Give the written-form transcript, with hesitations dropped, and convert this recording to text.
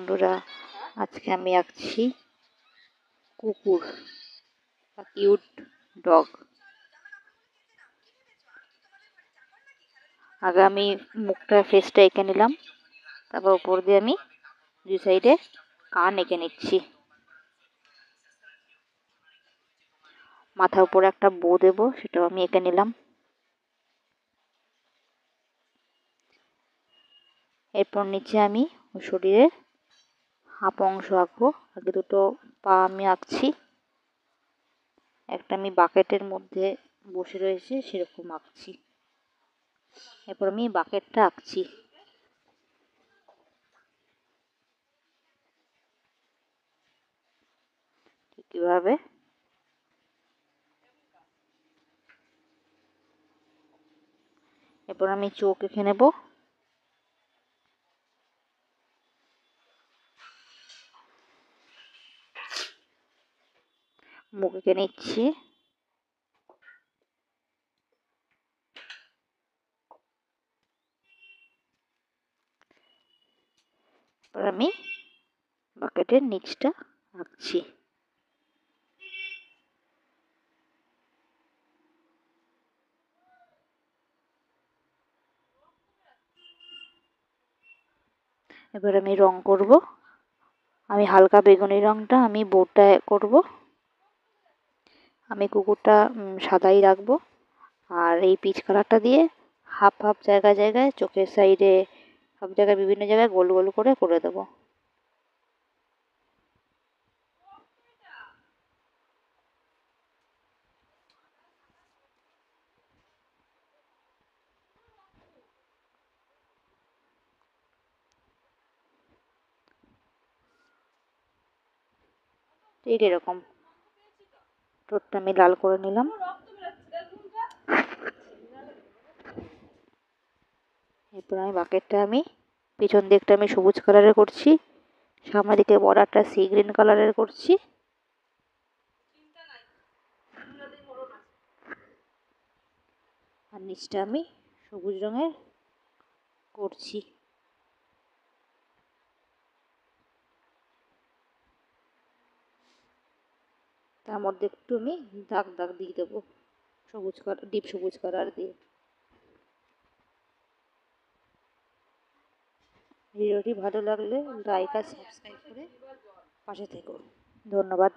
বন্ধুরা, আজকে আমি আঁকছি কুকুর বা কিউট ডগ। আগে আমি ফেসটা এঁকে নিলাম, তারপর উপর দিয়ে আমি দুই সাইডে কান এঁকে নিচ্ছি। মাথার উপরে একটা বো দেবো, সেটাও আমি এঁকে নিলাম। এরপর নিচে আমি শরীরের হাফ অংশ আঁকবো। আগে দুটো পা আমি আঁকছি, একটা আমি বাকেটের মধ্যে বসে রয়েছে সেরকম আঁকছি। এরপর আমি বাকেটটা আঁকছি। ঠিক এভাবে এরপর আমি চোখ এঁকে নেব। মুখ এঁকে নিচ্ছি। এবার আমি বাকেটের নিচটা আঁকছি। এবার আমি রং করব। আমি হালকা বেগুনি রংটা আমি বোর্ডটা করব। আমি কুকুরটা সাদাই রাখবো। আর এই পিচ কালারটা দিয়ে হাফ হাফ জায়গায় জায়গায়, চোখের সাইডে সব জায়গায়, বিভিন্ন জায়গায় গোল গোল করে দেবো। ঠিক এরকম ঠোঁটটা আমি লাল করে নিলাম। এরপর আমি বাকেটটা আমি পিছন দিকটা আমি সবুজ কালারের করছি, সামনের দিকে বর্ডারটা সি গ্রিন কালারের করছি। আর নিচটা আমি সবুজ রঙের করছি। তার মধ্যে একটু আমি দাগ দাগ দিয়ে দেবো সবুজ কালার, ডিপ সবুজ কালার দিয়ে। ভিডিওটি ভালো লাগলে লাইক আর সাবস্ক্রাইব করে পাশে থেকো। ধন্যবাদ।